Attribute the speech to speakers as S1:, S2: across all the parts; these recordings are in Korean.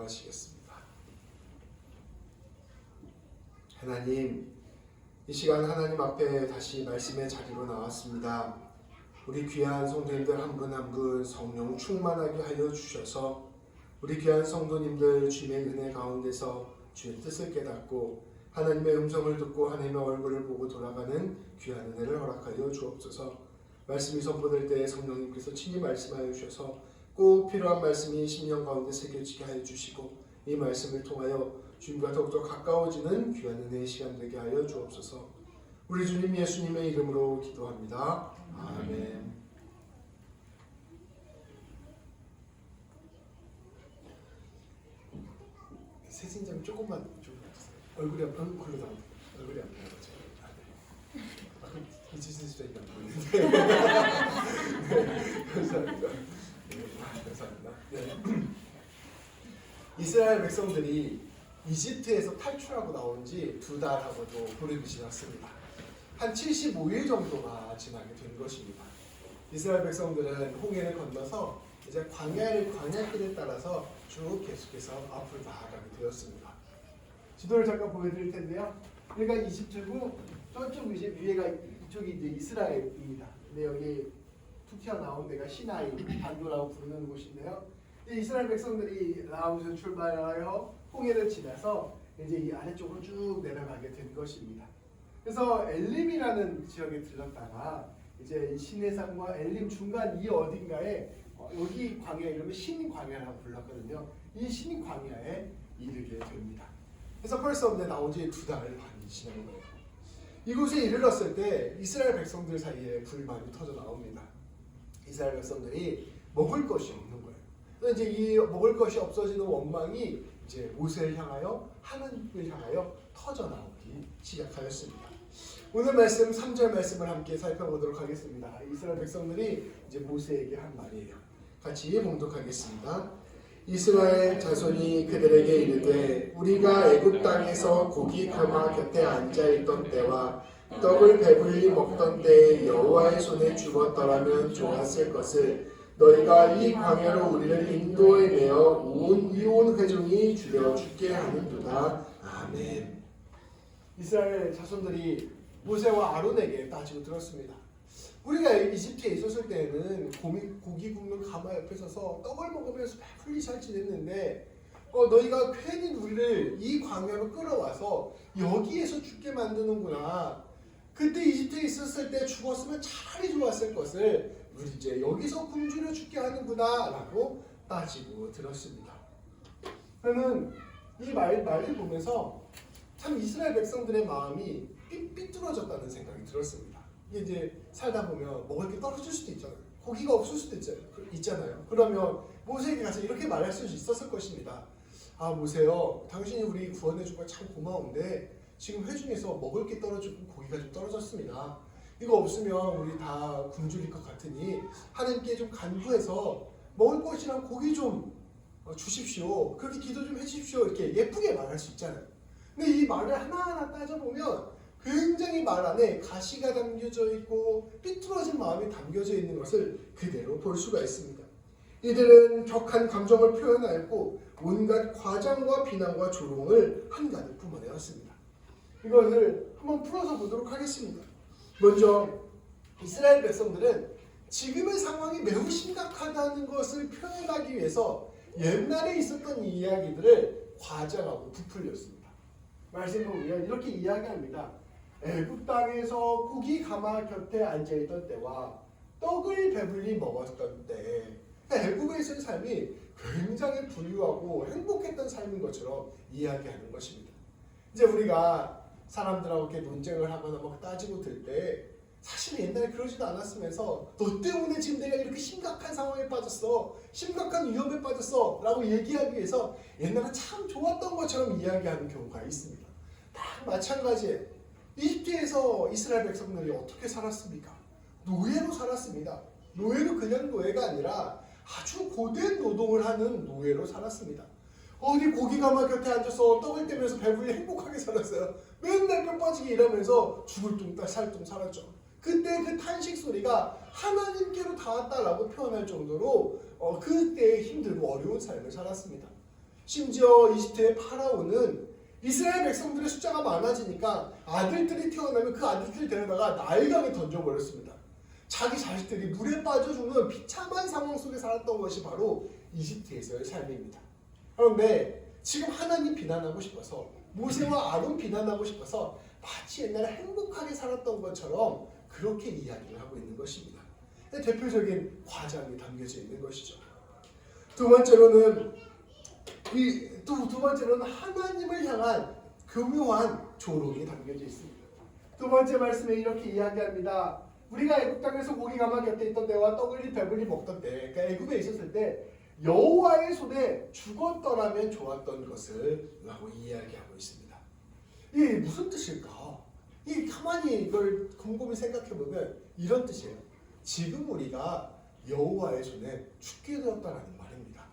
S1: 기도하시겠습니다. 하나님, 이 시간 하나님 앞에 다시 말씀의 자리로 나왔습니다. 우리 귀한 성도님들 한 분 한 분 성령 충만하게 하여 주셔서 우리 귀한 성도님들 주님의 은혜 가운데서 주의 뜻을 깨닫고 하나님의 음성을 듣고 하나님의 얼굴을 보고 돌아가는 귀한 은혜를 허락하여 주옵소서. 말씀이 선포될 때 성령님께서 친히 말씀하여 주셔서 꼭 필요한 말씀이 심령 가운데 새겨지게 하여 주시고 이 말씀을 통하여 주님과 더욱더 가까워지는 귀한 은혜의 시간 되게 하여 주옵소서. 우리 주님 예수님의 이름으로 기도합니다. 아멘. 세진장 조금만 좀 얼굴이 아픈 걸로 나오고 얼굴이 안 보여가지고 이지스도 안 보이는데 네, 감사합니다. 네, 감사합니다. 네. 이스라엘 백성들이 이집트에서 탈출하고 나온 지 2달하고도 보름이 지났습니다. 한 75일 정도가 지나게 된 것입니다. 이스라엘 백성들은 홍해를 건너서 이제 광야길을 따라서 쭉 계속해서 앞으로 나아가게 되었습니다. 지도를 잠깐 보여드릴 텐데요. 여기가 이집트고 저쪽 이제 위에가 이쪽이 이제 이스라엘입니다. 근데 여기 툭 튀어나온 데가 시나이 반도라고 부르는 곳인데요. 이스라엘 백성들이 라우스에서 출발하여 홍해를 지나서 이제 이 아래쪽으로 쭉 내려가게 된 것입니다. 그래서 엘림이라는 지역에 들렀다가 이제 시내산과 엘림 중간 이 어딘가에 여기 광야 이름을 신광야라고 불렀거든요. 이 신광야에 이르게 됩니다. 그래서 벌써 나온 지 2달 반이 지난 거예요. 이곳에 이르렀을 때 이스라엘 백성들 사이에 불만이 터져 나옵니다. 이스라엘 백성들이 먹을 것이 없는 거예요. 그래서 이제 이 먹을 것이 없어지는 원망이 이제 모세를 향하여 하나님을 향하여 터져 나오기 시작하였습니다. 오늘 말씀 3절 말씀을 함께 살펴보도록 하겠습니다. 이스라엘 백성들이 이제 모세에게 한 말이에요. 같이 봉독하겠습니다. 이스라엘 자손이 그들에게 이르되 우리가 애굽 땅에서 고기 가마 곁에 앉아 있던 때와 떡을 배불리 먹던 때에 여호와의 손에 죽었더라면 좋았을 것을 너희가 이 광야로 우리를 인도에 내어 이온 회중이 죽여 죽게 하는도다. 아멘. 이스라엘 자손들이 모세와 아론에게 따지고 들었습니다. 우리가 이집트에 있었을 때는 고기 굽는 가마 옆에 서서 떡을 먹으면서 배불리 잘 지냈는데 너희가 괜히 우리를 이 광야로 끌어와서 여기에서 죽게 만드는구나. 그때 이집트에 있었을 때 죽었으면 차라리 좋았을 것을 우리 이제 여기서 굶주려 죽게 하는구나 라고 따지고 들었습니다. 저는 이 말을 보면서 참 이스라엘 백성들의 마음이 삐뚤어졌다는 생각이 들었습니다. 이게 이제 살다 보면 먹을 게 떨어질 수도 있잖아요. 고기가 없을 수도 있잖아요. 그러면 모세에게 가서 이렇게 말할 수 있었을 것입니다. 아 모세요, 당신이 우리 구원해준 거 참 고마운데 지금 회중에서 먹을 게 떨어지고 고기가 좀 떨어졌습니다. 이거 없으면 우리 다 굶주릴 것 같으니 하나님께 좀 간구해서 먹을 것이랑 고기 좀 주십시오. 그렇게 기도 좀 해주십시오. 이렇게 예쁘게 말할 수 있잖아요. 근데 이 말을 하나하나 따져보면 굉장히 말 안에 가시가 담겨져 있고 삐뚤어진 마음이 담겨져 있는 것을 그대로 볼 수가 있습니다. 이들은 격한 감정을 표현하였고 온갖 과장과 비난과 조롱을 한가득 뿜어내었습니다. 이것을 한번 풀어서 보도록 하겠습니다. 먼저 이스라엘 백성들은 지금의 상황이 매우 심각하다는 것을 표현하기 위해서 옛날에 있었던 이야기들을 과장하고 부풀렸습니다. 말씀을 보면 이렇게 이야기합니다. 애굽 땅에서 고기 가마 곁에 앉아있던 때와 떡을 배불리 먹었던 때, 애굽에서의 삶이 굉장히 부유하고 행복했던 삶인 것처럼 이야기하는 것입니다. 이제 우리가 사람들하고 이렇게 논쟁을 하거나 막 따지고 들 때 사실 옛날에 그러지도 않았으면서 너 때문에 지금 내가 이렇게 심각한 상황에 빠졌어, 심각한 위험에 빠졌어 라고 얘기하기 위해서 옛날에 참 좋았던 것처럼 이야기하는 경우가 있습니다. 다 마찬가지예요. 이집트에서 이스라엘 백성들이 어떻게 살았습니까? 노예로 살았습니다. 노예도 그냥 노예가 아니라 아주 고된 노동을 하는 노예로 살았습니다. 어디 고기 가마 곁에 앉아서 떡을 떼면서 배불리 행복하게 살았어요. 맨날 뼈 빠지게 일하면서 죽을 둥 살 둥 살았죠. 그때 그 탄식 소리가 하나님께로 닿았다라고 표현할 정도로 그때 힘들고 어려운 삶을 살았습니다. 심지어 이집트의 파라오는 이스라엘 백성들의 숫자가 많아지니까 아들들이 태어나면 그 아들들을 데려다가 나일강에 던져버렸습니다. 자기 자식들이 물에 빠져 죽는 비참한 상황 속에 살았던 것이 바로 이집트에서의 삶입니다. 그런데 지금 하나님 비난하고 싶어서, 모세와 아론 비난하고 싶어서 마치 옛날에 행복하게 살았던 것처럼 그렇게 이야기를 하고 있는 것입니다. 대표적인 과장이 담겨져 있는 것이죠. 두 번째로는 하나님을 향한 교묘한 조롱이 담겨져 있습니다. 두 번째 말씀에 이렇게 이야기합니다. 우리가 애굽 땅에서 고기 가마 곁에 있던 때와 떡을 배불리 먹던 때, 그러니까 애굽에 있었을 때 여호와의 손에 죽었더라면 좋았던 것을 라고 이야기하고 있습니다. 이게 무슨 뜻일까? 이 가만히 이걸 곰곰이 생각해보면 이런 뜻이에요. 지금 우리가 여호와의 손에 죽게 되었다라는 말입니다.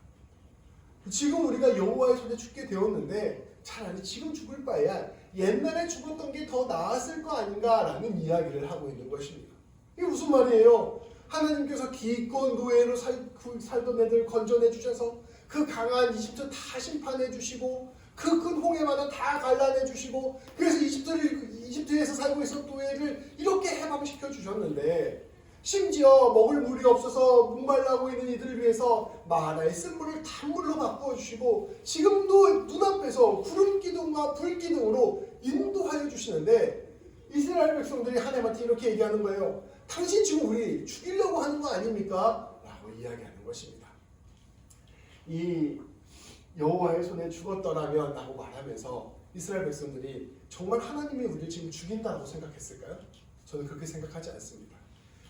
S1: 지금 우리가 여호와의 손에 죽게 되었는데 차라리 지금 죽을 바에야 옛날에 죽었던 게 더 나았을 거 아닌가라는 이야기를 하고 있는 것입니다. 이게 무슨 말이에요? 하나님께서 기껏 노예로 살던 애들 건져내 주셔서 그 강한 이집트 다 심판해 주시고 그 큰 홍해만은 다 갈라내 주시고 그래서 이집트에서 살고 있었던 노예를 이렇게 해방시켜 주셨는데 심지어 먹을 물이 없어서 목말라고 있는 이들을 위해서 마라의 쓴물을 단물로 바꾸어 주시고 지금도 눈앞에서 구름 기둥과 불 기둥으로 인도하여 주시는데 이스라엘 백성들이 하나님한테 이렇게 얘기하는 거예요. 당신 지금 우리 죽이려고 하는 거 아닙니까? 라고 이야기하는 것입니다. 이 여호와의 손에 죽었더라면 라고 말하면서 이스라엘 백성들이 정말 하나님이 우리를 지금 죽인다고 생각했을까요? 저는 그렇게 생각하지 않습니다.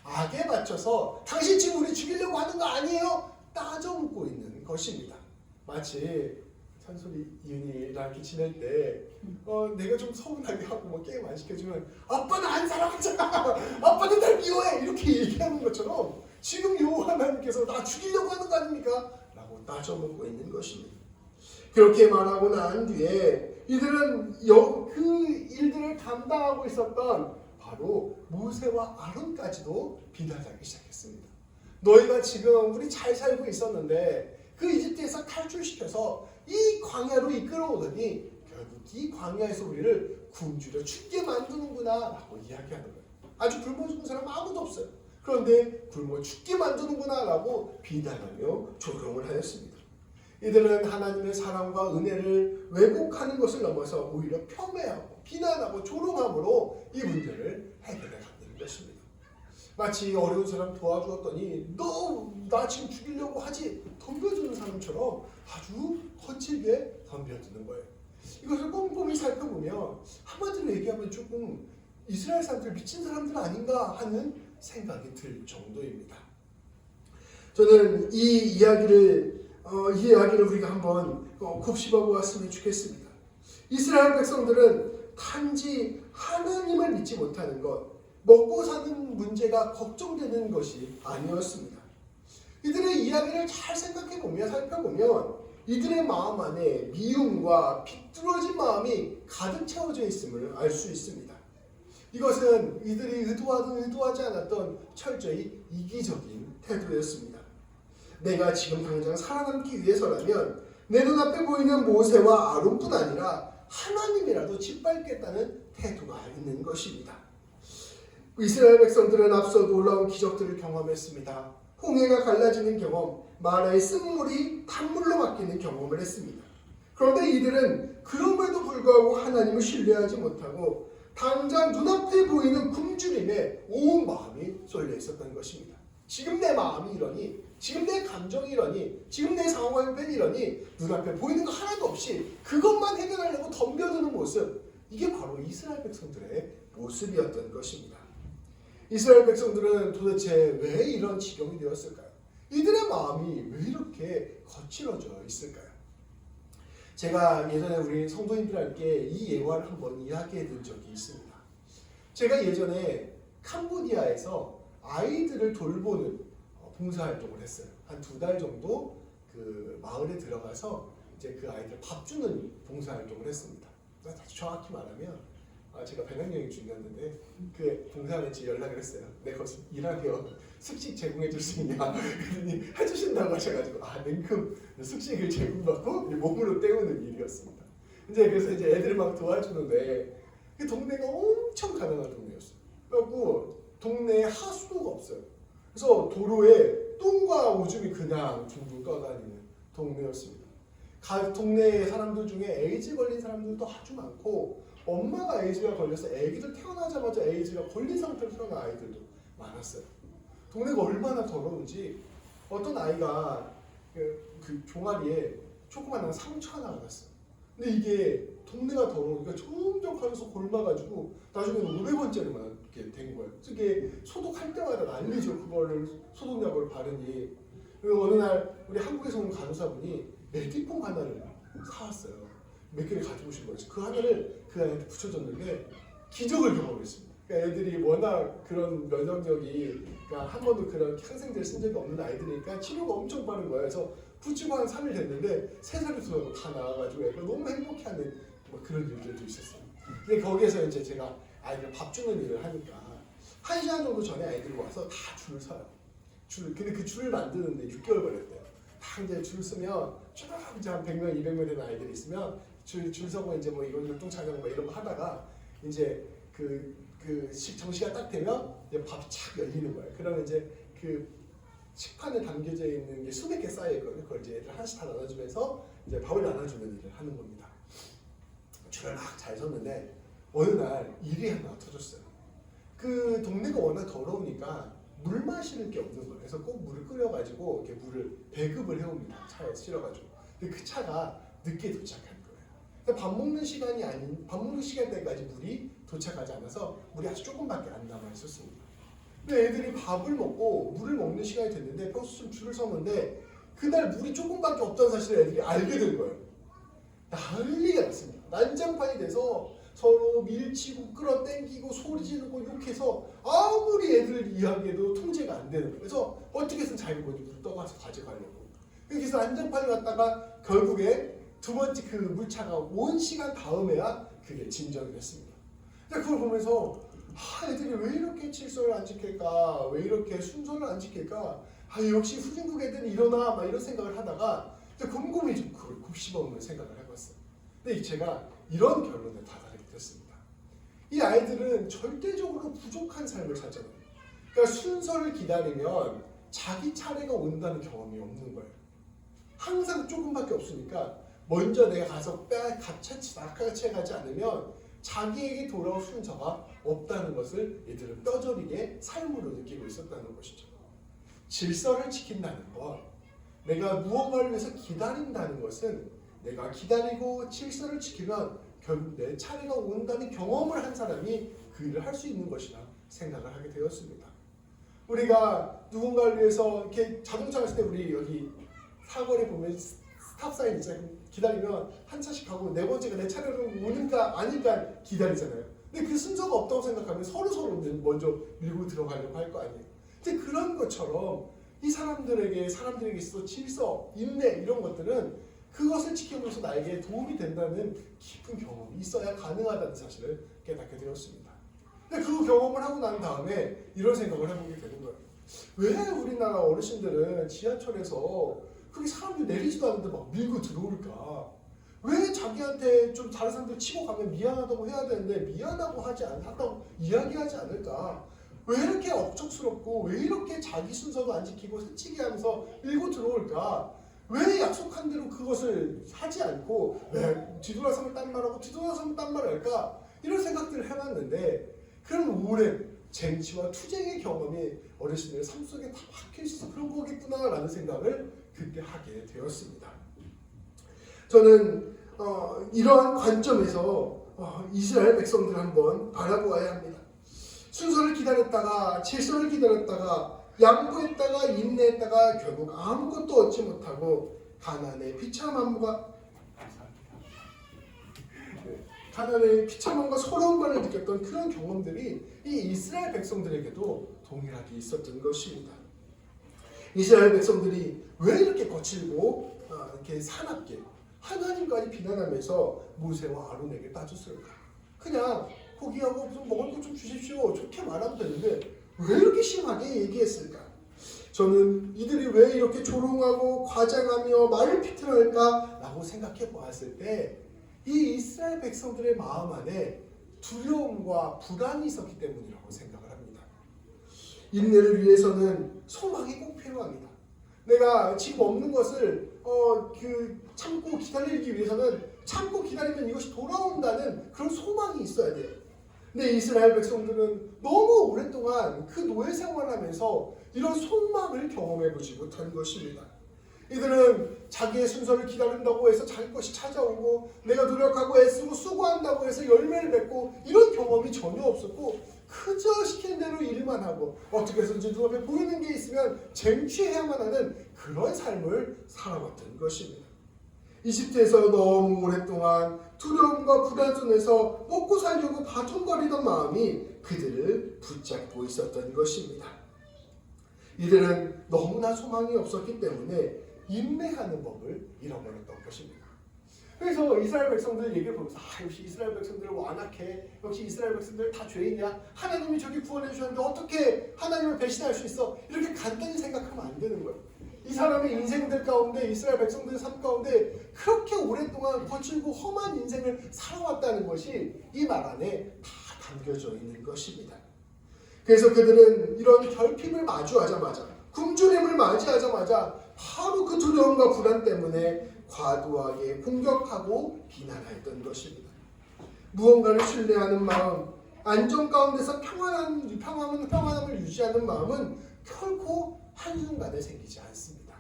S1: 악에 맞춰서 당신 지금 우리 죽이려고 하는 거 아니에요? 따져 묻고 있는 것입니다. 마치 산소리 이은이랑 이렇게 지낼 때 내가 좀 서운하게 하고 뭐 게임 안 시켜주면 아빠는 안 사랑하잖아, 아빠는 날 미워해 이렇게 얘기하는 것처럼 지금 여호와 하나님께서 나 죽이려고 하는 거 아닙니까? 라고 따져 묻고 있는 것입니다. 그렇게 말하고 난 뒤에 이들은 그 일들을 감당하고 있었던 바로 모세와 아론까지도 비난하기 시작했습니다. 너희가 지금 우리 잘 살고 있었는데 그 이집트에서 탈출시켜서 이 광야로 이끌어오더니 결국 이 광야에서 우리를 굶주려 죽게 만드는구나 라고 이야기하는 거예요. 아주 굶어 죽은 사람 아무도 없어요. 그런데 굶어 죽게 만드는구나 라고 비난하며 조롱을 하였습니다. 이들은 하나님의 사랑과 은혜를 왜곡하는 것을 넘어서 오히려 폄훼하고 비난하고 조롱함으로 이 문제를 해결해 가는 것입니다. 마치 어려운 사람 도와주었더니 너 나 지금 죽이려고 하지 덤벼주는 사람처럼 아주 거칠게 덤벼드는 거예요. 이것을 꼼꼼히 살펴보면 한마디로 얘기하면 조금 이스라엘 사람들 미친 사람들 아닌가 하는 생각이 들 정도입니다. 저는 이 이야기를 우리가 한번 곱씹어 보았으면 좋겠습니다. 이스라엘 백성들은 단지 하나님을 믿지 못하는 것, 먹고 사는 문제가 걱정되는 것이 아니었습니다. 이들의 이야기를 잘 살펴보면 이들의 마음 안에 미움과 비뚤어진 마음이 가득 채워져 있음을 알 수 있습니다. 이것은 이들이 의도하든 의도하지 않았던 철저히 이기적인 태도였습니다. 내가 지금 당장 살아남기 위해서라면 내 눈앞에 보이는 모세와 아론뿐 아니라 하나님이라도 짓밟겠다는 태도가 있는 것입니다. 이스라엘 백성들은 앞서 놀라운 기적들을 경험했습니다. 홍해가 갈라지는 경험, 마라의 쓴물이 단물로 바뀌는 경험을 했습니다. 그런데 이들은 그럼에도 불구하고 하나님을 신뢰하지 못하고 당장 눈앞에 보이는 굶주림에 온 마음이 쏠려 있었던 것입니다. 지금 내 마음이 이러니, 지금 내 감정이 이러니, 지금 내 상황이 이러니 눈앞에 보이는 거 하나도 없이 그것만 해결하려고 덤벼드는 모습, 이게 바로 이스라엘 백성들의 모습이었던 것입니다. 이스라엘 백성들은 도대체 왜 이런 지경이 되었을까요? 이들의 마음이 왜 이렇게 거칠어져 있을까요? 제가 예전에 우리 성도님들에게 이 예화를 한번 이야기해 본 적이 있습니다. 제가 예전에 캄보디아에서 아이들을 돌보는 봉사활동을 했어요. 한 2달 정도 그 마을에 들어가서 이제 그 아이들 밥 주는 봉사활동을 했습니다. 정확히 말하면 제가 배낭여행 중이었는데 그 봉사하는지 연락을 했어요. 내가 거기서 일하며 숙식 제공해 줄 수 있냐? 그랬더니 해주신다고 하셔가지고 냉큼 숙식을 제공받고 몸으로 때우는 일이었습니다. 그래서 애들 막 도와주는데 그 동네가 엄청 가난한 동네였어요. 그래갖고 동네에 하수도가 없어요. 그래서 도로에 똥과 오줌이 그냥 둥둥 떠다니는 동네였습니다. 동네 사람들 중에 에이즈 걸린 사람들도 아주 많고 엄마가 에이즈가 걸려서 애기들 태어나자마자 에이즈가 걸린 상태로 태어난 아이들도 많았어요. 동네가 얼마나 더러운지 어떤 아이가 그 종아리에 조그마한 상처 하나가 났어요. 근데 이게 동네가 더러우니까 점점 가면서 골마가지고 나중에는 500원짜리만 이렇게 된 거예요. 그래서 이게 소독할 때마다 난리죠. 그거를 소독약을 바르니. 그리고 어느 날 우리 한국에서 온 간호사분이 메디폼 하나를 사왔어요. 몇 개를 가지고 오신 거예요. 그 하나를 그 아이한테 붙여줬는데 기적을 경험했습니다. 그러니까 애들이 워낙 그런 면역력이 그러니까 한 번도 그런 항생제를 쓴 적이 없는 아이들이니까 치료가 엄청 빠른 거예요. 그래서 붙이고 한 3일 됐는데 3살이 들어도 다 나와가지고 애가 너무 행복해하는 그런 일들도 있었어요. 근데 거기에서 이제 제가 아이들 밥 주는 일을 하니까 1시간 정도 전에 아이들이 와서 다 줄을 서요. 근데 그 줄을 만드는데 6개월 걸렸대요. 다 이제 줄 쓰면 쭉 이제 한 100명, 200명 되는 아이들이 있으면 줄 서고 이제 뭐 이런 율동 촬영 뭐 이런 거 하다가 이제 정시가 딱 되면 이제 밥이 착 열리는 거예요. 그러면 이제 그 식판에 담겨져 있는 게 수백 개 쌓여 있거든요. 그걸 이제 애들 하나씩 다 나눠주면서 이제 밥을 나눠주는 일을 하는 겁니다. 줄을 막 잘 섰는데 어느 날 일이 하나 터졌어요. 그 동네가 워낙 더러우니까 물 마실 게 없는 거예요. 그래서 꼭 물을 끓여가지고 이렇게 물을 배급을 해옵니다. 차에 실어가지고. 근데 그 차가 늦게 도착한 거예요. 밥 먹는 시간대까지 물이 도착하지 않아서 물이 아주 조금밖에 안 남아 있었습니다. 근데 애들이 밥을 먹고 물을 먹는 시간이 됐는데 평소처럼 줄을 섰는데 그날 물이 조금밖에 없다는 사실을 애들이 알게 된 거예요. 난리가 났습니다. 난장판이 돼서 서로 밀치고 끌어당기고 소리 지르고 욕해서 아무리 애들 이야기해도 통제가 안 되는 거예요. 그래서 어떻게 해서든 자기 먼저 물 떠가서 가져가려고. 그래서 난장판이 왔다가 결국에 두 번째 그 물차가 온 시간 다음에야 그게 진정이 됐습니다. 근데 그걸 보면서 애들이 왜 이렇게 질서를 안 지킬까? 왜 이렇게 순서를 안 지킬까? 역시 후진국 애들은 이러나? 막 이런 생각을 하다가 곰곰이 좀 그걸 곱씹어보는 생각을 해봤어요. 근데 제가 이런 결론에 다다르게 됐습니다. 이 아이들은 절대적으로 부족한 삶을 살잖아요. 그러니까 순서를 기다리면 자기 차례가 온다는 경험이 없는 거예요. 항상 조금밖에 없으니까 먼저 내가 가서 낚아채가지 않으면 자기에게 돌아올 순서가 없다는 것을 이들은 뼈저리게 삶으로 느끼고 있었다는 것이죠. 질서를 지킨다는 것, 내가 무언가를 위해서 기다린다는 것은 내가 기다리고 질서를 지키면 결국 내 차례가 온다는 경험을 한 사람이 그 일을 할 수 있는 것이라 생각을 하게 되었습니다. 우리가 누군가를 위해서 이렇게 자동차 갔을 때 우리 여기 사거리 보면 스탑사인 있잖아요. 기다리면 한 차씩 가고 네 번째가 내 차례로 오는가 아닌가 기다리잖아요. 근데 그 순서가 없다고 생각하면 서로 먼저 밀고 들어가려고 할 거 아니에요. 근데 그런 것처럼 이 사람들에게 있어서 질서, 인내 이런 것들은 그것을 지키면서 나에게 도움이 된다는 깊은 경험이 있어야 가능하다는 사실을 깨닫게 되었습니다. 근데 그 경험을 하고 난 다음에 이런 생각을 해보게 되는 거예요. 왜 우리나라 어르신들은 지하철에서 그렇게 사람들 내리지도 않는데 막 밀고 들어올까? 왜 자기한테 좀 다른 사람들 치고 가면 미안하다고 해야 되는데 미안하고 한다고 이야기하지 않을까? 왜 이렇게 억척스럽고 왜 이렇게 자기 순서도 안 지키고 새치기 하면서 밀고 들어올까? 왜 약속한 대로 그것을 하지 않고 왜 뒤돌아서면 딴 말하고 뒤돌아서면 딴 말을 할까? 이런 생각들을 해봤는데 그런 오랜 쟁취와 투쟁의 경험이 어르신들의 삶 속에 다 박혀 있어서 그런 거겠구나라는 생각을 그때 하게 되었습니다. 저는 이러한 관점에서 이스라엘 백성들을 한번 바라보아야 합니다. 순서를 기다렸다가 질서를 기다렸다가 양보했다가 인내했다가 결국 아무것도 얻지 못하고 가나안의 비참함과 서러움만을 느꼈던 그런 경험들이 이 이스라엘 백성들에게도 동일하게 있었던 것입니다. 이스라엘 백성들이 왜 이렇게 거칠고 이렇게 사납게 하나님까지 비난하면서 모세와 아론에게 빠졌을까? 그냥 포기하고 좀 먹을 것 좀 주십시오. 좋게 말하면 되는데 왜 이렇게 심하게 얘기했을까? 저는 이들이 왜 이렇게 조롱하고 과장하며 말을 비틀어할까라고 생각해 보았을 때 이 이스라엘 백성들의 마음 안에 두려움과 불안이 있었기 때문이라고 생각을 합니다. 인내를 위해서는 소망이 꼭 필요합니다. 내가 지금 없는 것을 참고 기다리기 위해서는 참고 기다리면 이것이 돌아온다는 그런 소망이 있어야 돼요. 근데 이스라엘 백성들은 너무 오랫동안 그 노예 생활하면서 이런 소망을 경험해 보지 못한 것입니다. 이들은 자기의 순서를 기다린다고 해서 자기 것이 찾아오고 내가 노력하고 애쓰고 수고한다고 해서 열매를 맺고 이런 경험이 전혀 없었고 그저 시키는 대로 일만 하고 어떻게 해서든지 눈앞에 보이는 게 있으면 쟁취해야만 하는 그런 삶을 살아왔던 것입니다. 이집트에서 너무 오랫동안 두려움과 불안 속에서 먹고 살려고 바둥거리던 마음이 그들을 붙잡고 있었던 것입니다. 이들은 너무나 소망이 없었기 때문에 인내하는 법을 잃어버렸던 것입니다. 그래서 이스라엘 백성들 얘기를 보면서 역시 이스라엘 백성들은 완악해. 역시 이스라엘 백성들 다 죄인이야. 하나님이 저기 구원해 주셨는데 어떻게 하나님을 배신할 수 있어? 이렇게 간단히 생각하면 안 되는 거예요. 이 사람의 인생들 가운데 이스라엘 백성들의 삶 가운데 그렇게 오랫동안 거칠고 험한 인생을 살아왔다는 것이 이 말 안에 다 담겨져 있는 것입니다. 그래서 그들은 이런 결핍을 마주하자마자 굶주림을 맞이하자마자 바로 그 두려움과 불안 때문에 과도하게 공격하고 비난했던 것입니다. 무언가를 신뢰하는 마음, 안정 가운데서 평안함을 유지하는 마음은 결코 한순간에 생기지 않습니다.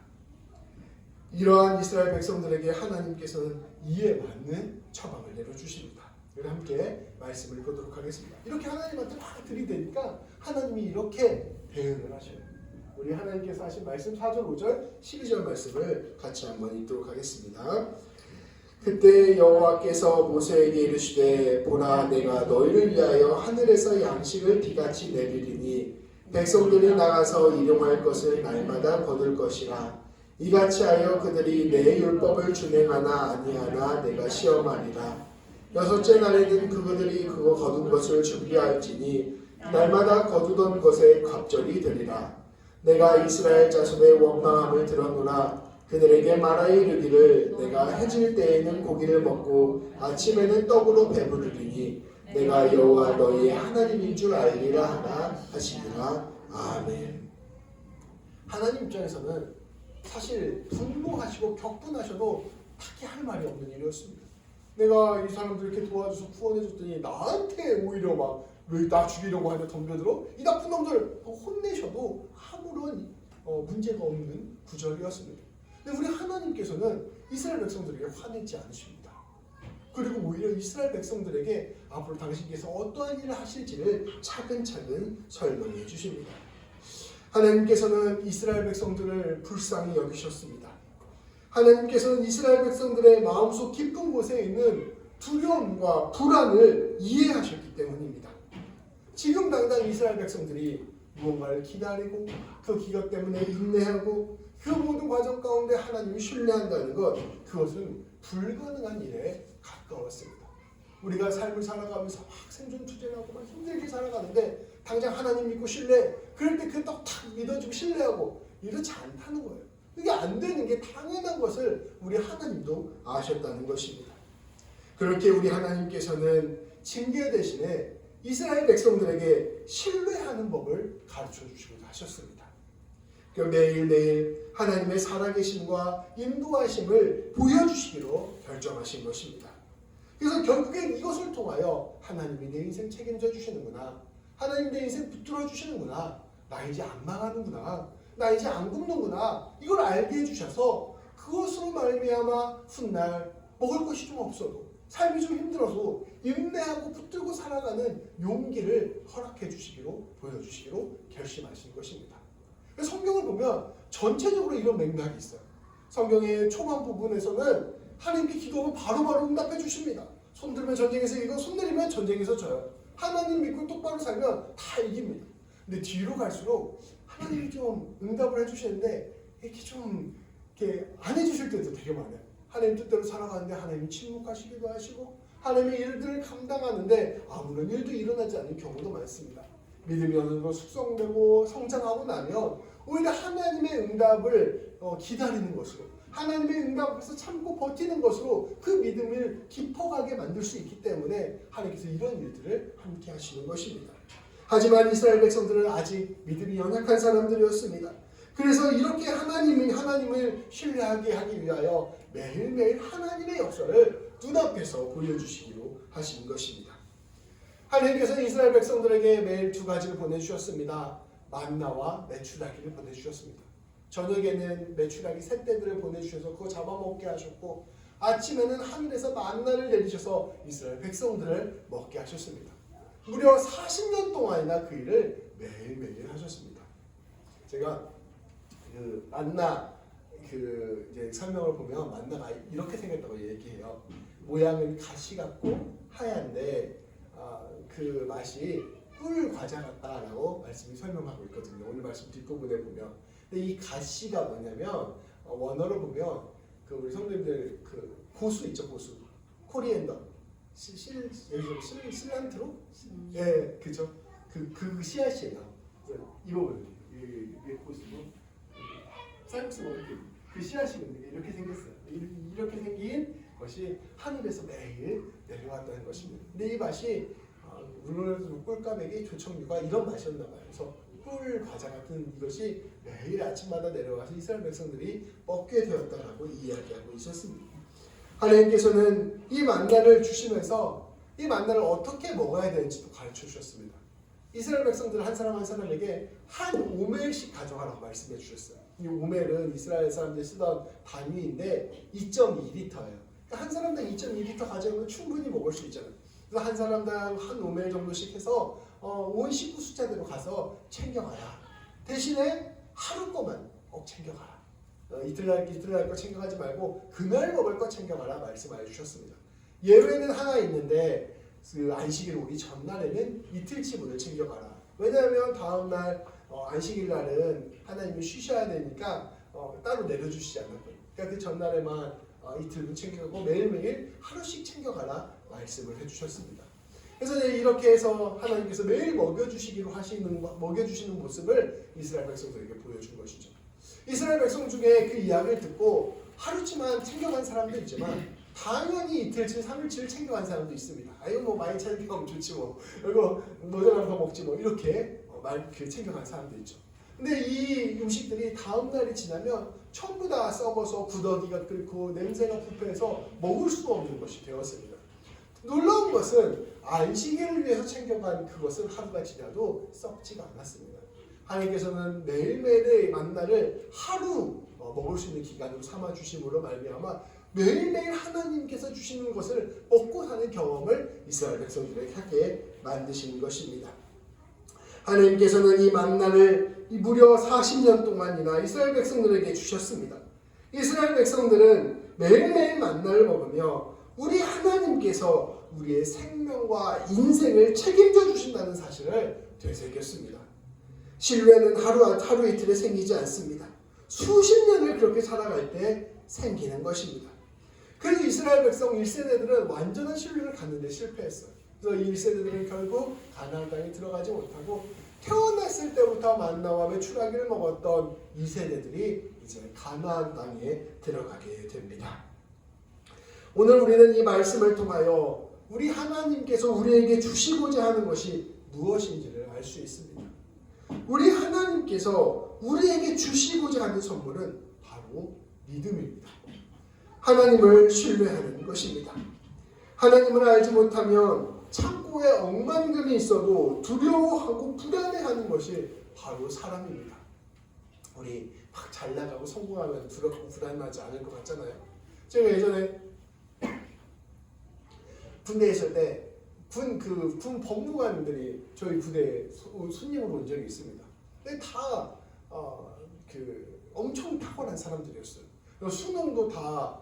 S1: 이러한 이스라엘 백성들에게 하나님께서는 이에 맞는 처방을 내려주십니다. 우리 함께 말씀을 보도록 하겠습니다. 이렇게 하나님한테 막 들이대니까 하나님이 이렇게 대응을 하셔요. 우리 하나님께서 하신 말씀 4절, 5절, 12절 말씀을 같이 한번 읽도록 하겠습니다. 그때 여호와께서 모세에게 이르시되 보라 내가 너희를 위하여 하늘에서 양식을 비같이 내리리니 백성들이 나가서 일용할 것을 날마다 거둘 것이라. 이같이 하여 그들이 내 율법을 준행하나 아니하나 내가 시험하리라. 여섯째 날에는 그들이 그거 거둔 것을 준비할지니 날마다 거두던 것에 갑절이 되리라. 내가 이스라엘 자손의 원망함을 들었노라. 그들에게 말하여 이르기를 내가 해질 때에는 고기를 먹고 아침에는 떡으로 배부르리니 내가 여호와 너희의 하나님인 줄 알리라 하나 하시니라. 아멘. 하나님 입장에서는 사실 분노하시고 격분하셔도 딱히 할 말이 없는 일이었습니다. 내가 이 사람들 이렇게 도와줘서 구원해줬더니 나한테 오히려 막 왜 나 죽이려고 하냐 덤벼들어? 이 나쁜 놈들 혼내셔도 아무런 문제가 없는 구절이었습니다. 근데 우리 하나님께서는 이스라엘 백성들에게 화내지 않으십니다. 그리고 오히려 이스라엘 백성들에게 앞으로 당신께서 어떠한 일을 하실지를 차근차근 설명해 주십니다. 하나님께서는 이스라엘 백성들을 불쌍히 여기셨습니다. 하나님께서는 이스라엘 백성들의 마음속 깊은 곳에 있는 두려움과 불안을 이해하셨기 때문입니다. 지금 당장 이스라엘 백성들이 무언가를 기다리고 그 기간 때문에 인내하고 그 모든 과정 가운데 하나님을 신뢰한다는 것, 그것은 불가능한 일에 가까웠습니다. 우리가 삶을 살아가면서 막 생존투쟁하고 막 힘들게 살아가는데 당장 하나님 믿고 신뢰, 그럴 때 그 딱 믿어주고 신뢰하고 이렇지 않다는 거예요. 이게 안 되는 게 당연한 것을 우리 하나님도 아셨다는 것입니다. 그렇게 우리 하나님께서는 징계 대신에 이스라엘 백성들에게 신뢰하는 법을 가르쳐 주시고 하셨습니다. 매일매일 하나님의 살아계심과 인도하심을 보여주시기로 결정하신 것입니다. 그래서 결국엔 이것을 통하여 하나님이 내 인생 책임져 주시는구나, 하나님 내 인생 붙들어 주시는구나, 나 이제 안 망하는구나, 나 이제 안 굶는구나, 이걸 알게 해주셔서 그것으로 말미암아 훗날 먹을 것이 좀 없어도 삶이 좀 힘들어서 인내하고 붙들고 살아가는 용기를 허락해 주시기로, 보여주시기로 결심하신 것입니다. 성경을 보면 전체적으로 이런 맥락이 있어요. 성경의 초반 부분에서는 하나님께 기도하면 바로바로 응답해 주십니다. 손 들면 전쟁에서 이기고 손 내리면 전쟁에서 져요. 하나님 믿고 똑바로 살면 다 이깁니다. 근데 뒤로 갈수록 하나님이 좀 응답을 해주시는데 이렇게 좀 이렇게 안 해주실 때도 되게 많아요. 하나님 뜻대로 살아가는데 하나님이 침묵하시기도 하시고 하나님의 일들을 감당하는데 아무런 일도 일어나지 않는 경우도 많습니다. 믿음이 어느 정도 숙성되고 성장하고 나면 오히려 하나님의 응답을 기다리는 것으로, 하나님의 응답 앞에서 참고 버티는 것으로 그 믿음을 깊어가게 만들 수 있기 때문에 하나님께서 이런 일들을 함께 하시는 것입니다. 하지만 이스라엘 백성들은 아직 믿음이 연약한 사람들이었습니다. 그래서 이렇게 하나님을 신뢰하게 하기 위하여 매일매일 하나님의 역사를 눈앞에서 보여주시기로 하신 것입니다. 하나님께서는 이스라엘 백성들에게 매일 두 가지를 보내주셨습니다. 만나와 메추라기를 보내주셨습니다. 저녁에는 메추라기 셋대들을 보내주셔서 그거 잡아먹게 하셨고, 아침에는 하늘에서 만나를 내리셔서 이스라엘 백성들을 먹게 하셨습니다. 무려 40년 동안이나 그 일을 매일매일 하셨습니다. 제가 그 만나 이제 설명을 보면 만나가 이렇게 생겼다고 얘기해요. 모양은 가시 같고 하얀데 그 맛이 꿀 과자 같다라고 말씀이 설명하고 있거든요. 오늘 말씀 뒷부분에 보면. 근데 이 가시가 뭐냐면 원어로 보면 그 우리 성도님들 그 고수 있죠, 고수. 코리앤더. 실란트로? 예, 그죠. 그 씨앗이에요. 이 부분, 이게 고수고, 쌀국수 먹을 때 그 씨앗이 이렇게 생겼어요. 이렇게 생긴 것이 하늘에서 매일 내려왔다는 것입니다. 근데 이 맛이 우르르 꿀까베기, 조청류가 이런 맛이었나 봐요. 그래서 꿀 과자 같은 이것이 매일 아침마다 내려와서 이스라엘 백성들이 먹게 되었다라고 이야기하고 있었습니다. 하나님께서는 이 만나를 주시면서 이 만나를 어떻게 먹어야 되는지도 가르쳐 주셨습니다. 이스라엘 백성들 한 사람 한 사람에게 한 오멜씩 가져가라고 말씀해 주셨어요. 이 오멜은 이스라엘 사람들이 쓰던 단위인데 2.2리터예요. 그러니까 한 사람당 2.2리터 가져오면 충분히 먹을 수 있잖아요. 그래서 한 사람당 한 오멜 정도씩 해서 온 식구 숫자대로 가서 챙겨가라. 대신에 하루 거만 꼭 챙겨가라. 이틀날 거 챙겨가지 말고 그날 먹을 거 챙겨가라 말씀해 주셨습니다. 예외는 하나 있는데 그 안식일 오기 전날에는 이틀치분을 챙겨가라. 왜냐하면 다음날 안식일 날은 하나님이 쉬셔야 되니까 따로 내려주시지 않았거든요. 그러니까 그 전날에만 이틀분 챙겨가고 매일매일 하루씩 챙겨가라 말씀을 해주셨습니다. 그래서 이렇게 해서 하나님께서 매일 먹여주시는 모습을 이스라엘 백성들에게 보여준 것이죠. 이스라엘 백성 중에 그 이야기를 듣고 하루치만 챙겨간 사람도 있지만 당연히 이틀치, 3일치를 챙겨간 사람도 있습니다. 아유 뭐 많이 챙겨가면 좋지 뭐, 이거 모자라면 더 먹지 뭐 이렇게 챙겨간 사람도 있죠. 근데 이 음식들이 다음 날이 지나면 전부 다 썩어서 구더기가 끓고 냄새가 부패해서 먹을 수 없는 것이 되었습니다. 놀라운 것은 안식일을 위해서 챙겨간 그것은 하루가 지나도 썩지가 않았습니다. 하나님께서는 매일매일의 만나를 하루 먹을 수 있는 기간으로 삼아 주심으로 말미암아 매일매일 하나님께서 주시는 것을 먹고 사는 경험을 이스라엘 백성들에게 하게 만드신 것입니다. 하나님께서는 이 만나를 무려 40년 동안이나 이스라엘 백성들에게 주셨습니다. 이스라엘 백성들은 매일매일 만나를 먹으며 우리 하나님께서 우리의 생명과 인생을 책임져 주신다는 사실을 되새겼습니다. 신뢰는 하루 이틀에 생기지 않습니다. 수십 년을 그렇게 살아갈 때 생기는 것입니다. 그래서 이스라엘 백성 1세대들은 완전한 신뢰를 갖는 데 실패했어요. 그래서 이 1세대들은 결국 가나안 땅에 들어가지 못하고 태어났을 때부터 만나와 메추라기를 먹었던 2세대들이 이제 가나안 땅에 들어가게 됩니다. 오늘 우리는 이 말씀을 통하여 우리 하나님께서 우리에게 주시고자 하는 것이 무엇인지를 알 수 있습니다. 우리 하나님께서 우리에게 주시고자 하는 선물은 바로 믿음입니다. 하나님을 신뢰하는 것입니다. 하나님을 알지 못하면 창고에 억만금이 있어도 두려워하고 불안해하는 것이 바로 사람입니다. 우리 막 잘 나가고 성공하면 두렵고 불안하지 않을 것 같잖아요. 제가 예전에 군대에 있을 때 군 법무관들이 저희 부대에 손님으로 온 적이 있습니다. 근데 다 엄청 탁월한 사람들이었어요. 수능도 다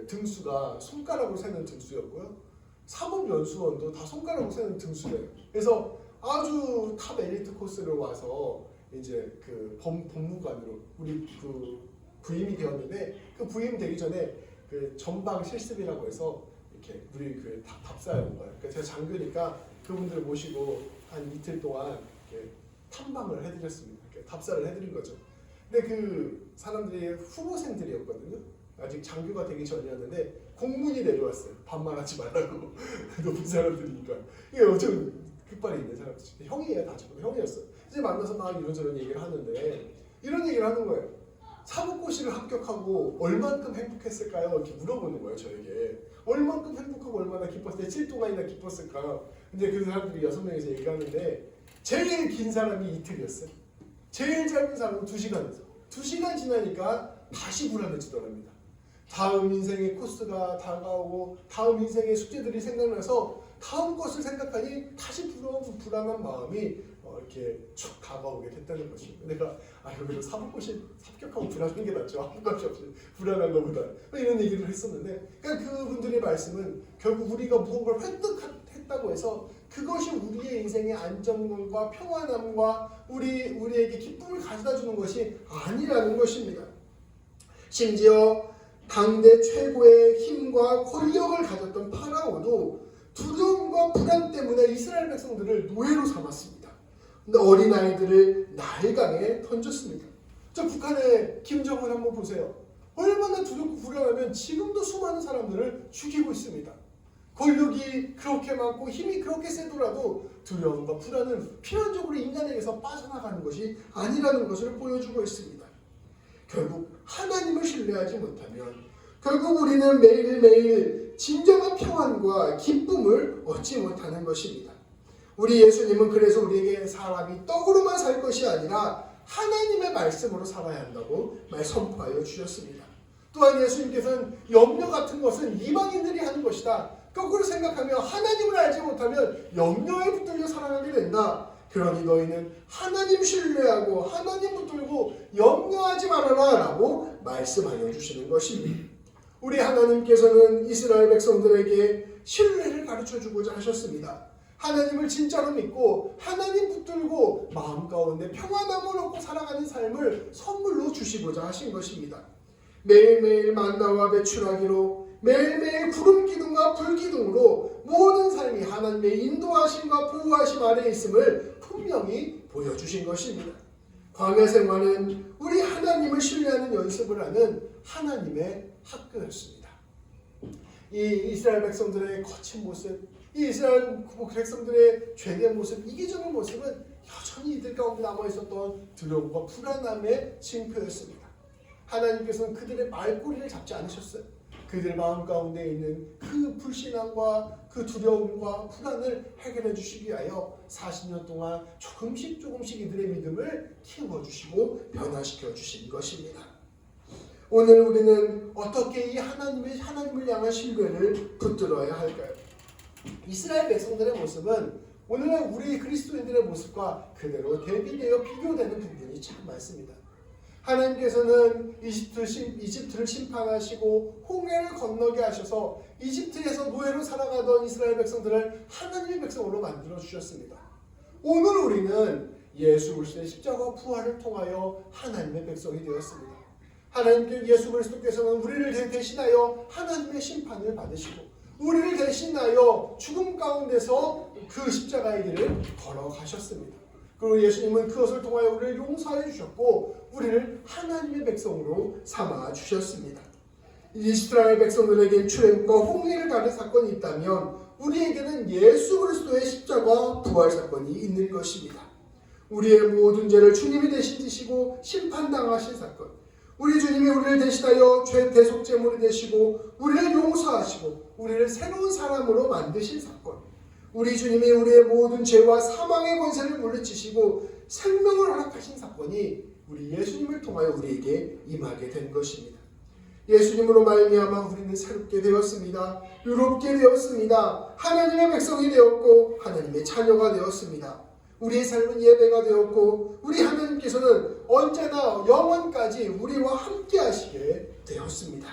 S1: 등수가 손가락으로 세는 등수였고요. 사법연수원도 다 손가락으로 세는 등수예요. 그래서 아주 탑 엘리트 코스를 와서 이제 그 법무관으로 우리 부임이 되었는데 그 부임 되기 전에 그 전방 실습이라고 해서 이렇게 우리 교회 답사에 온 거예요. 그러니까 제가 장교니까 그분들을 모시고 한 이틀 동안 이렇게 탐방을 해드렸습니다. 이렇게 답사를 해드린 거죠. 근데 그 사람들이 후보생들이었거든요. 아직 장교가 되기 전이었는데 공문이 내려왔어요. 반말하지 말라고. 높은 사람들이니까. 이게 엄청 급발이 있는 사람들. 형이에요. 다 저보다 형이었어요. 이제 만나서 막 이런저런 얘기를 하는데 이런 얘기를 하는 거예요. 사법고시를 합격하고 얼만큼 행복했을까요? 이렇게 물어보는 거예요. 저에게. 얼만큼 행복하고 얼마나 기뻤을까? 며칠 동안이나 기뻤을까? 근데 그 사람들이 6명이서 얘기하는데 제일 긴 사람이 이틀이었어요. 제일 짧은 사람은 2시간이었어요. 2시간 지나니까 다시 불안해지더랍니다. 다음 인생의 코스가 다가오고 다음 인생의 숙제들이 생각나서 다음 것을 생각하니 다시 불안한 마음이 이렇게 쭉 다가오게 됐다는 것이죠. 내가 여기서 사법고시 합격하고 불안한 게 낫죠. 아무 값이 없이 불안한 것보다 이런 얘기를 했었는데, 그러니까 그분들의 말씀은 결국 우리가 무언가를 획득했다고 해서 그것이 우리의 인생의 안정감과 평안함과 우리에게 기쁨을 가져다 주는 것이 아니라는 것입니다. 심지어 당대 최고의 힘과 권력을 가졌던 파라오도 두려움과 불안 때문에 이스라엘 백성들을 노예로 삼았습니다. 근데 어린아이들을 나일강에 던졌습니다. 저 북한의 김정은 한번 보세요. 얼마나 두렵고 불안하면 지금도 수많은 사람들을 죽이고 있습니다. 권력이 그렇게 많고 힘이 그렇게 세더라도 두려움과 불안은 필연적으로 인간에게서 빠져나가는 것이 아니라는 것을 보여주고 있습니다. 결국 하나님을 신뢰하지 못하면 결국 우리는 매일매일 진정한 평안과 기쁨을 얻지 못하는 것입니다. 우리 예수님은 그래서 우리에게 사람이 떡으로만 살 것이 아니라 하나님의 말씀으로 살아야 한다고 선포하여 주셨습니다. 또한 예수님께서는 염려 같은 것은 이방인들이 하는 것이다. 거꾸로 생각하면 하나님을 알지 못하면 염려에 붙들려 살아가게 된다. 그러니 너희는 하나님 신뢰하고 하나님 붙들고 염려하지 말아라 라고 말씀하여 주시는 것입니다. 우리 하나님께서는 이스라엘 백성들에게 신뢰를 가르쳐주고자 하셨습니다. 하나님을 진짜로 믿고 하나님 붙들고 마음 가운데 평안함을 얻고 살아가는 삶을 선물로 주시고자 하신 것입니다. 매일매일 만나와 배출하기로 매일매일 구름 기둥과 불 기둥으로 모든 삶이 하나님의 인도하심과 보호하심 아래에 있음을 분명히 보여주신 것입니다. 광야 생활은 우리 하나님을 신뢰하는 연습을 하는 하나님의 학교였습니다. 이 이스라엘 백성들의 거친 모습, 이 이스라엘 백성들의 죄된 모습, 이기적인 모습은 여전히 이들 가운데 남아있었던 두려움과 불안함의 징표였습니다. 하나님께서는 그들의 말꼬리를 잡지 않으셨어요. 그들 마음 가운데 있는 그 불신앙과 그 두려움과 불안을 해결해 주시기 위하여 40년 동안 조금씩 이들의 믿음을 키워주시고 변화시켜 주신 것입니다. 오늘 우리는 어떻게 이 하나님을 향한 신뢰를 붙들어야 할까요? 이스라엘 백성들의 모습은 오늘날 우리 그리스도인들의 모습과 그대로 대비되어 비교되는 부분이 참 많습니다. 하나님께서는 이집트를 심판하시고 홍해를 건너게 하셔서 이집트에서 노예로 살아가던 이스라엘 백성들을 하나님의 백성으로 만들어 주셨습니다. 오늘 우리는 예수 그리스도의 십자가 부활을 통하여 하나님의 백성이 되었습니다. 하나님께 예수 그리스도께서는 우리를 대신하여 하나님의 심판을 받으시고 우리를 대신하여 죽음 가운데서 그 십자가의 길을 걸어가셨습니다. 그리고 예수님은 그것을 통하여 우리를 용서해 주셨고 우리를 하나님의 백성으로 삼아 주셨습니다. 이스라엘 백성들에게 출애굽과 홍해를 가는 사건이 있다면 우리에게는 예수 그리스도의 십자가 부활 사건이 있는 것입니다. 우리의 모든 죄를 주님이 대신 지시고 심판당하신 사건, 우리 주님이 우리를 대신하여 죄 대속제물이 되시고 우리를 용서하시고 우리를 새로운 사람으로 만드신 사건, 우리 주님이 우리의 모든 죄와 사망의 권세를 물리치시고 생명을 허락하신 사건이 우리 예수님을 통하여 우리에게 임하게 된 것입니다. 예수님으로 말미암아 우리는 새롭게 되었습니다. 의롭게 되었습니다. 하나님의 백성이 되었고 하나님의 자녀가 되었습니다. 우리의 삶은 예배가 되었고 우리 하나님께서는 언제나 영원까지 우리와 함께 하시게 되었습니다.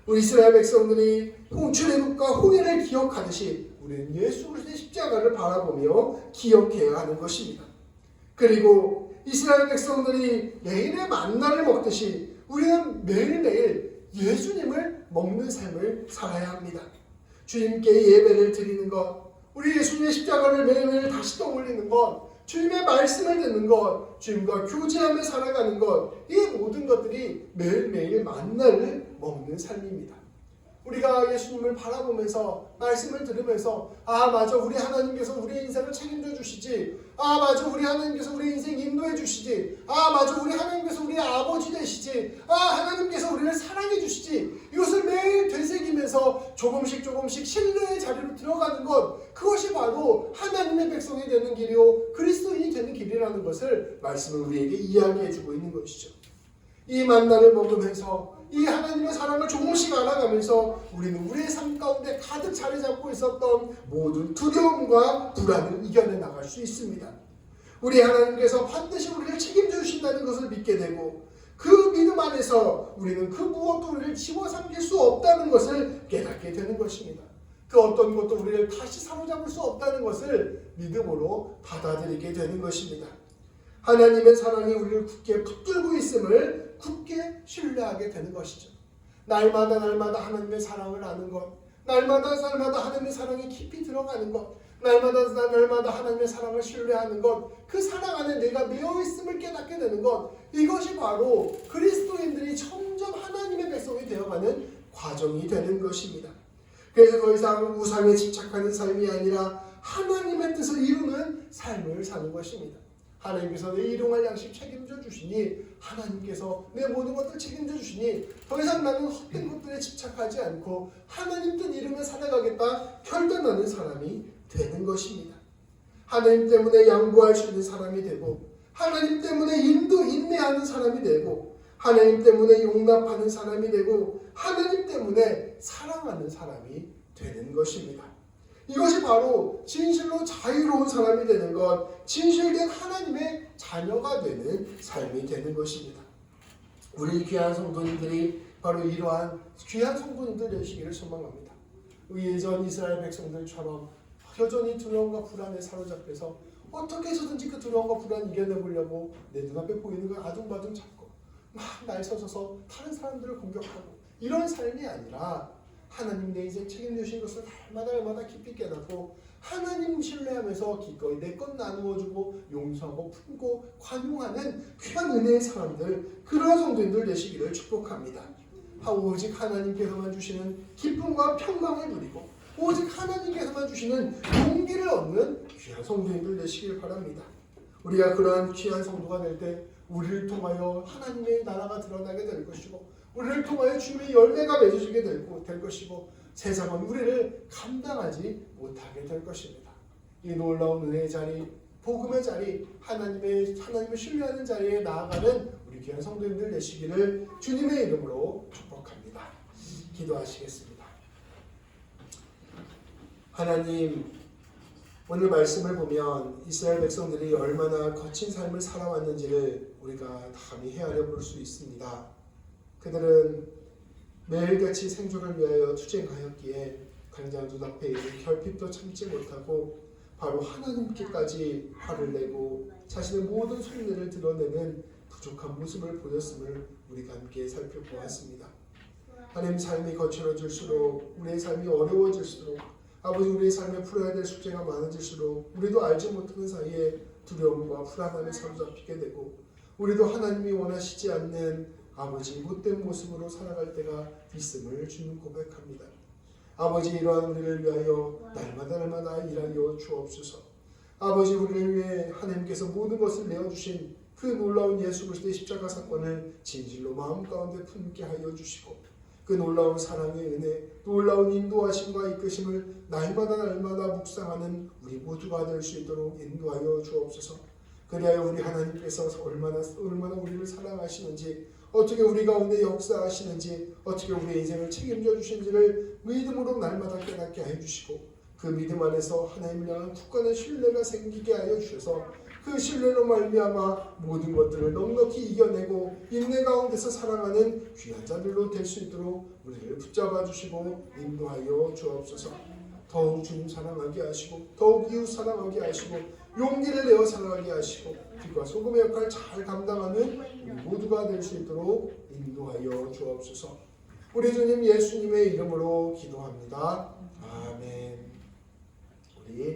S1: 우리 이스라엘 백성들이 출애굽과 홍해를 기억하듯이 우리는 예수 그리스도의 십자가를 바라보며 기억해야 하는 것입니다. 그리고 이스라엘 백성들이 매일의 만나를 먹듯이 우리는 매일매일 예수님을 먹는 삶을 살아야 합니다. 주님께 예배를 드리는 것, 우리 예수님의 십자가를 매일매일 다시 떠올리는 것, 주님의 말씀을 듣는 것, 주님과 교제하며 살아가는 것, 이 모든 것들이 매일매일 만나를 먹는 삶입니다. 우리가 예수님을 바라보면서 말씀을 들으면서 아 맞아 우리 하나님께서 우리의 인생을 책임져 주시지, 아 맞아 우리 하나님께서 우리 인생 인도해 주시지, 아 맞아 우리 하나님께서 우리의 아버지 되시지, 아 하나님께서 우리를 사랑해 주시지, 이것을 매일 되새기면서 조금씩 신뢰의 자리로 들어가는 것, 그것이 바로 하나님의 백성이 되는 길이요 그리스도인이 되는 길이라는 것을 말씀을 우리에게 이야기해 주고 있는 것이죠. 이 만나를 먹으면서 이 하나님의 사랑을 조금씩 알아가면서 우리는 우리의 삶 가운데 가득 자리 잡고 있었던 모든 두려움과 불안을 이겨내 나갈 수 있습니다. 우리 하나님께서 반드시 우리를 책임져 주신다는 것을 믿게 되고, 그 믿음 안에서 우리는 그 무엇도 우리를 집어삼킬 수 없다는 것을 깨닫게 되는 것입니다. 그 어떤 것도 우리를 다시 사로잡을 수 없다는 것을 믿음으로 받아들이게 되는 것입니다. 하나님의 사랑이 우리를 굳게 붙들고 있음을 굳게 신뢰하게 되는 것이죠. 날마다 하나님의 사랑을 아는 것, 날마다 하나님의 사랑이 깊이 들어가는 것, 날마다 하나님의 사랑을 신뢰하는 것, 그 사랑 안에 내가 매여 있음을 깨닫게 되는 것, 이것이 바로 그리스도인들이 점점 하나님의 백성이 되어가는 과정이 되는 것입니다. 그래서 더 이상 우상에 집착하는 삶이 아니라 하나님의 뜻을 이루는 삶을 사는 것입니다. 하나님께서 내 일용할 양식 책임져 주시니, 하나님께서 내 모든 것들 책임져 주시니 더 이상 나는 헛된 것들에 집착하지 않고 하나님 뜻 이루며 살아가겠다 결단하는 사람이 되는 것입니다. 하나님 때문에 양보할 수 있는 사람이 되고, 하나님 때문에 인내하는 사람이 되고, 하나님 때문에 용납하는 사람이 되고, 하나님 때문에 사랑하는 사람이 되는 것입니다. 이것이 바로 진실로 자유로운 사람이 되는 것, 진실된 하나님의 자녀가 되는 삶이 되는 것입니다. 우리 귀한 성도님들이 바로 이러한 귀한 성도님들 되시기를 소망합니다. 예전 이스라엘 백성들처럼 여전히 두려움과 불안에 사로잡혀서 어떻게 해서든지 그 두려움과 불안을 이겨내보려고 내 눈앞에 보이는 걸 아둥바둥 잡고 막 날 서서 다른 사람들을 공격하고, 이런 삶이 아니라 하나님 내 인생 책임져 주신 것을 날마다 깊이 깨닫고 하나님 신뢰하면서 기꺼이 내 것 나누어주고 용서하고 품고 관용하는 귀한 은혜의 사람들, 그런 성도님들 되시기를 축복합니다. 오직 하나님께서만 주시는 기쁨과 평강을 누리고 오직 하나님께서만 주시는 용기를 얻는 귀한 성도님들 되시길 바랍니다. 우리가 그러한 귀한 성도가 될 때 우리를 통하여 하나님의 나라가 드러나게 될 것이고, 우리를 통하여 주님의 열매가 맺어지게 될 것이고, 세상은 우리를 감당하지 못하게 될 것입니다. 이 놀라운 은혜의 자리, 복음의 자리, 하나님의 신뢰하는 자리에 나아가는 우리 귀한 성도님들 되시기를 주님의 이름으로 축복합니다. 기도하시겠습니다. 하나님, 오늘 말씀을 보면 이스라엘 백성들이 얼마나 거친 삶을 살아왔는지를 우리가 감히 헤아려 볼 수 있습니다. 그들은 매일같이 생존을 위하여 투쟁하였기에 당장 눈앞에 있는 결핍도 참지 못하고 바로 하나님께까지 화를 내고 자신의 모든 속내를 드러내는 부족한 모습을 보였음을 우리가 함께 살펴보았습니다. 하나님, 삶이 거칠어질수록, 우리의 삶이 어려워질수록, 아버지 우리의 삶에 풀어야 될 숙제가 많아질수록 우리도 알지 못하는 사이에 두려움과 불안함에 사로잡히게 되고, 우리도 하나님이 원하시지 않는 아버지 못된 모습으로 살아갈 때가 있음을 주님 고백합니다. 아버지, 이러한 우리를 위하여 날마다 일하여 주옵소서. 아버지, 우리를 위해 하나님께서 모든 것을 내어주신 그 놀라운 예수 그리스도의 십자가 사건을 진실로 마음 가운데 품게 하여 주시고, 그 놀라운 사랑의 은혜, 놀라운 인도하심과 이끄심을 날마다 묵상하는 우리 모두가 될 수 있도록 인도하여 주옵소서. 그리하여 우리 하나님께서 얼마나 우리를 사랑하시는지, 어떻게 우리 가운데 역사하시는지, 어떻게 우리의 인생을 책임져 주신지를 믿음으로 날마다 깨닫게 해주시고, 그 믿음 안에서 하나님을 향한 굳건한 신뢰가 생기게 하여 주셔서 그 신뢰로 말미암아 모든 것들을 넉넉히 이겨내고 인내 가운데서 살아가는 귀한 자들로 될 수 있도록 우리를 붙잡아 주시고 인도하여 주옵소서. 더욱 주님 사랑하게 하시고, 더욱 이웃 사랑하게 하시고, 용기를 내어 살아가게 하시고, 빛과 소금의 역할을 잘 감당하는 우리 모두가 될 수 있도록 인도하여 주옵소서. 우리 주님 예수님의 이름으로 기도합니다. 아멘. 우리